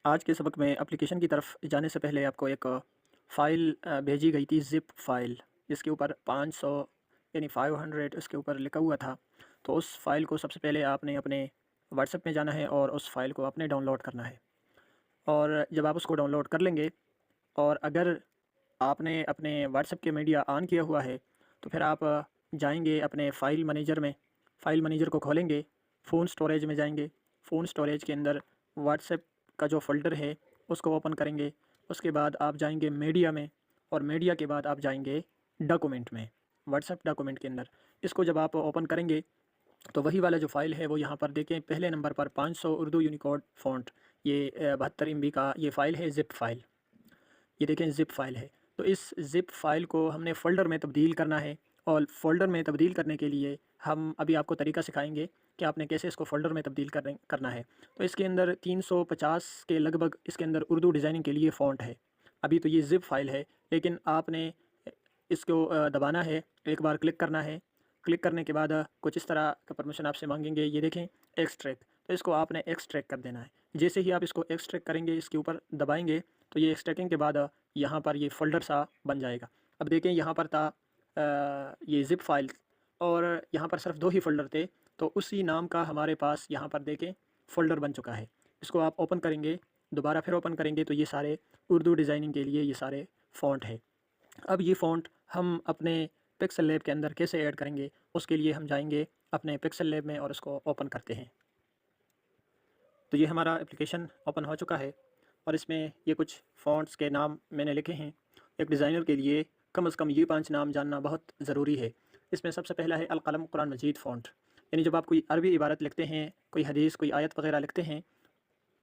आज के सबक में एप्लीकेशन की तरफ जाने से पहले आपको एक फ़ाइल भेजी गई थी ज़िप फ़ाइल, जिसके ऊपर 500 यानी 500 उसके ऊपर लिखा हुआ था। तो उस फ़ाइल को सबसे पहले आपने अपने व्हाट्सएप में जाना है और उस फ़ाइल को आपने डाउनलोड करना है। और जब आप उसको डाउनलोड कर लेंगे और अगर आपने अपने व्हाट्सएप के मीडिया ऑन किया हुआ है, तो फिर आप जाएँगे अपने फ़ाइल मैनेजर में, फ़ाइल मैनेजर को खोलेंगे, फ़ोन स्टोरेज में जाएँगे, फ़ोन स्टोरेज के अंदर व्हाट्सएप का जो फ़ोल्डर है उसको ओपन करेंगे। उसके बाद आप जाएँगे मीडिया में और मीडिया के बाद आप जाएँगे डॉक्यूमेंट में, व्हाट्सएप डॉक्यूमेंट के अंदर। इसको जब आप ओपन करेंगे तो वही वाला जो फ़ाइल है वो यहाँ पर देखें, पहले नंबर पर 500 उर्दू यूनिकोड फ़ॉन्ट, ये 72 एमबी का ये फ़ाइल है, ज़िप फ़ाइल। ये देखें ज़िप फ़ाइल है। तो इस ज़िप फ़ाइल को हमने फ़ोल्डर में तब्दील करना है और फ़ोल्डर में तब्दील करने के लिए हम अभी आपको तरीका सिखाएँगे कि आपने कैसे इसको फ़ोल्डर में तब्दील करना है। तो इसके अंदर 350 के लगभग इसके अंदर उर्दू डिज़ाइनिंग के लिए फ़ॉन्ट है। अभी तो ये ज़िप फ़ाइल है, लेकिन आपने इसको दबाना है, एक बार क्लिक करना है। क्लिक करने के बाद कुछ इस तरह का परमिशन आपसे माँगेंगे, ये देखें एक्सट्रैक्ट, तो इसको आपने एक्सट्रैक्ट कर देना है। जैसे ही आप इसको एक्सट्रैक्ट करेंगे, इसके ऊपर दबाएँगे, तो ये एक्सट्रैक्टिंग के बाद यहाँ पर ये फ़ोल्डर सा बन जाएगा। अब देखें यहाँ पर था ये ज़िप फ़ाइल और यहाँ पर सिर्फ 2 ही फ़ोल्डर थे, तो उसी नाम का हमारे पास यहाँ पर देखें फ़ोल्डर बन चुका है। इसको आप ओपन करेंगे, दोबारा फिर ओपन करेंगे तो ये सारे उर्दू डिज़ाइनिंग के लिए ये सारे फ़ॉन्ट है। अब ये फ़ॉन्ट हम अपने पिक्सेल लैब के अंदर कैसे ऐड करेंगे, उसके लिए हम जाएँगे अपने पिक्सेल लैब में और इसको ओपन करते हैं। तो ये हमारा एप्लीकेशन ओपन हो चुका है और इसमें ये कुछ फ़ॉन्ट्स के नाम मैंने लिखे हैं। एक डिज़ाइनर के लिए कम से कम ये 5 नाम जानना बहुत ज़रूरी है। इसमें सबसे पहला है अल-क़लम कुरान मजीद फ़ॉन्ट, यानी जब आप कोई अरबी इबारत लिखते हैं, कोई हदीस, कोई आयत वग़ैरह लिखते हैं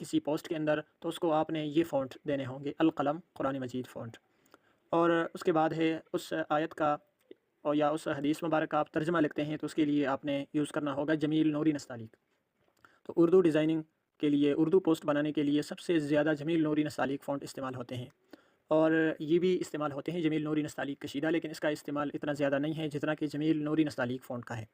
किसी पोस्ट के अंदर, तो उसको आपने ये फ़ॉन्ट देने होंगे, अल-क़लम कुरान मजीद फ़ॉन्ट। और उसके बाद है उस आयत का और या उस हदीस मुबारक का आप तर्जुमा लिखते हैं, तो उसके लिए आपने यूज़ करना होगा जमील नूरी नस्तालिक। तो उर्दू डिज़ाइनिंग के लिए, उर्दू पोस्ट बनाने के लिए सबसे ज़्यादा जमील नूरी नस्तालिक फ़ॉन्ट इस्तेमाल होते हैं और ये भी इस्तेमाल होते हैं जमील नूरी नस्तालिक कशीदा, लेकिन इसका इस्तेमाल इतना ज़्यादा नहीं है जितना कि जमील नूरी नस्तालिक फ़ॉन्ट का है।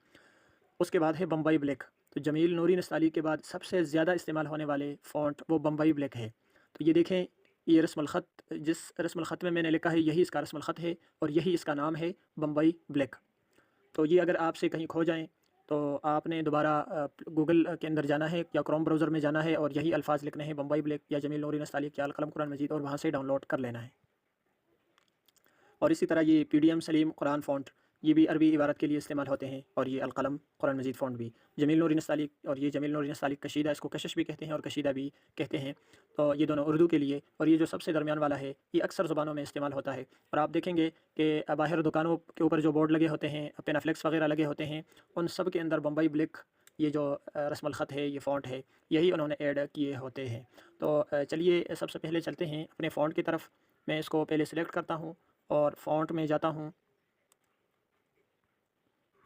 उसके बाद है बम्बई ब्लैक, तो जमील नूरी नस्तालिक के बाद सबसे ज़्यादा इस्तेमाल होने वाले फ़ॉन्ट वो बम्बई ब्लैक है। तो ये देखें, ये रस्मुल ख़त, जिस रस्मुल ख़त में मैंने लिखा है यही इसका रस्मुल ख़त है और यही इसका नाम है, बम्बई ब्लैक। तो ये अगर आपसे कहीं खो जाएँ तो आपने दोबारा गूगल के अंदर जाना है या क्रोम ब्राउज़र में जाना है और यही अल्फ़ाज़ लिखने हैं, बम्बई ब्लैक या जमील नूरी नस्तालिक या अल कलम कुरान मजीद, और वहाँ से डाउनलोड कर लेना है। और इसी तरह ये पीडीएम सलीम कुरान फ़ॉन्ट, ये भी अरबी इबारत के लिए इस्तेमाल होते हैं और ये अलकलम कुरान मजीद फ़ॉन्ट भी जमील नूरी नस्तालिक, और ये जमील नूरी नस्तालिक कशीदा, इसको कशिश भी कहते हैं और कशीदा भी कहते हैं। तो ये दोनों उर्दू के लिए, और ये जो सबसे दरमियान वाला है ये अक्सर ज़ुबानों में इस्तेमाल होता है। और आप देखेंगे कि बाहर दुकानों के ऊपर जो बोर्ड लगे होते हैं, पेनाफ्लेक्स वगैरह लगे होते हैं, उन सब के अंदर बम्बई ब्लैक, ये जो रस्मुल ख़त है, ये फ़ॉन्ट है, यही उन्होंने ऐड किए होते हैं। तो चलिए सबसे पहले चलते हैं अपने फ़ॉन्ट की तरफ। मैं इसको पहले सिलेक्ट करता हूँ और फ़ॉन्ट में जाता हूँ।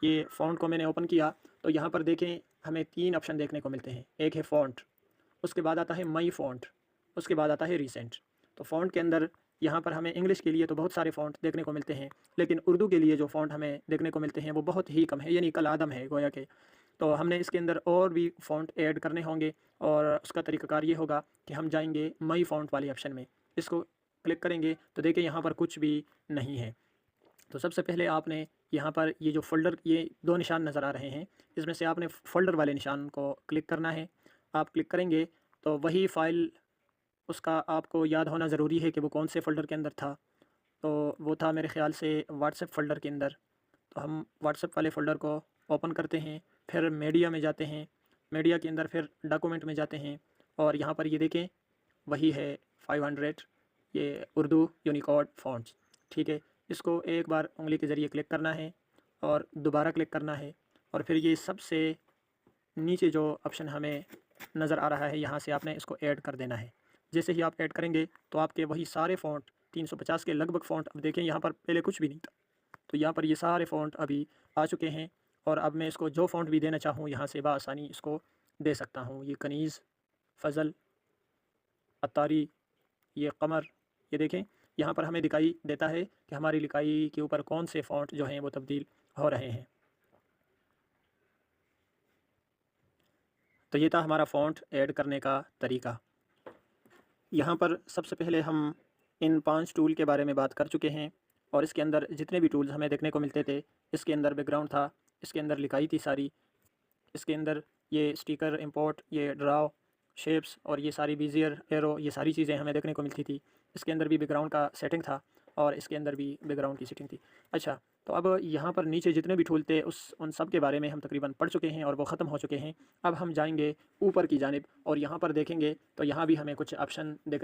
ये फ़ॉन्ट को मैंने ओपन किया तो यहाँ पर देखें हमें 3 ऑप्शन देखने को मिलते हैं। एक है फ़ॉन्ट, उसके बाद आता है माई फ़ॉन्ट, उसके बाद आता है रीसेंट। तो फ़ॉन्ट के अंदर यहाँ पर हमें इंग्लिश के लिए तो बहुत सारे फ़ॉन्ट देखने को मिलते हैं, लेकिन उर्दू के लिए जो फ़ॉन्ट हमें देखने को मिलते हैं वो बहुत ही कम है, यानी कल-आदम है गोया के। तो हमने इसके अंदर और भी फ़ॉन्ट ऐड करने होंगे और उसका तरीक़ाकार ये होगा कि हम जाएँगे माई फ़ॉन्ट वाले ऑप्शन में। इसको क्लिक करेंगे तो देखिए यहाँ पर कुछ भी नहीं है। तो सबसे पहले आपने यहाँ पर ये जो फ़ोल्डर, ये 2 निशान नज़र आ रहे हैं, इसमें से आपने फ़ोल्डर वाले निशान को क्लिक करना है। आप क्लिक करेंगे तो वही फ़ाइल, उसका आपको याद होना ज़रूरी है कि वो कौन से फ़ोल्डर के अंदर था। तो वो था मेरे ख़्याल से व्हाट्सएप फ़ोल्डर के अंदर। तो हम व्हाट्सएप वाले फ़ोल्डर को ओपन करते हैं, फिर मीडिया में जाते हैं, मीडिया के अंदर फिर डॉक्यूमेंट में जाते हैं और यहाँ पर ये देखें वही है 500, ये उर्दू यूनिकोड फ़ॉन्ट्स, ठीक है। इसको एक बार उँगली के ज़रिए क्लिक करना है और दोबारा क्लिक करना है और फिर ये सबसे नीचे जो ऑप्शन हमें नज़र आ रहा है, यहाँ से आपने इसको ऐड कर देना है। जैसे ही आप ऐड करेंगे तो आपके वही सारे फ़ॉन्ट, 350 के लगभग फ़ॉन्ट, अब देखें यहाँ पर पहले कुछ भी नहीं था, तो यहाँ पर ये सारे फ़ॉन्ट अभी आ चुके हैं और अब मैं इसको जो फ़ॉन्ट भी देना चाहूँ यहाँ से बआसानी इसको दे सकता हूँ। ये कनीज़, फ़ज़ल, अत्तारी, ये कमर, ये देखें यहाँ पर हमें दिखाई देता है कि हमारी लिखाई के ऊपर कौन से फ़ॉन्ट जो हैं वो तब्दील हो रहे हैं। तो ये था हमारा फ़ॉन्ट ऐड करने का तरीका। यहाँ पर सबसे पहले हम इन 5 टूल के बारे में बात कर चुके हैं और इसके अंदर जितने भी टूल्स हमें देखने को मिलते थे, इसके अंदर बैकग्राउंड था, इसके अंदर लिखाई थी सारी, इसके अंदर ये स्टिकर इंपोर्ट, ये ड्राव, शेप्स और ये सारी बीजियर एरो, ये सारी चीज़ें हमें देखने को मिलती थी। इसके अंदर भी बैकग्राउंड का सेटिंग था और इसके अंदर भी बैकग्राउंड की सेटिंग थी। अच्छा, तो अब यहाँ पर नीचे जितने भी टूल थे उन सब के बारे में हम तकरीबन पढ़ चुके हैं और वो ख़त्म हो चुके हैं। अब हम जाएंगे ऊपर की जानिब और यहाँ पर देखेंगे तो यहाँ भी हमें कुछ ऑप्शन देख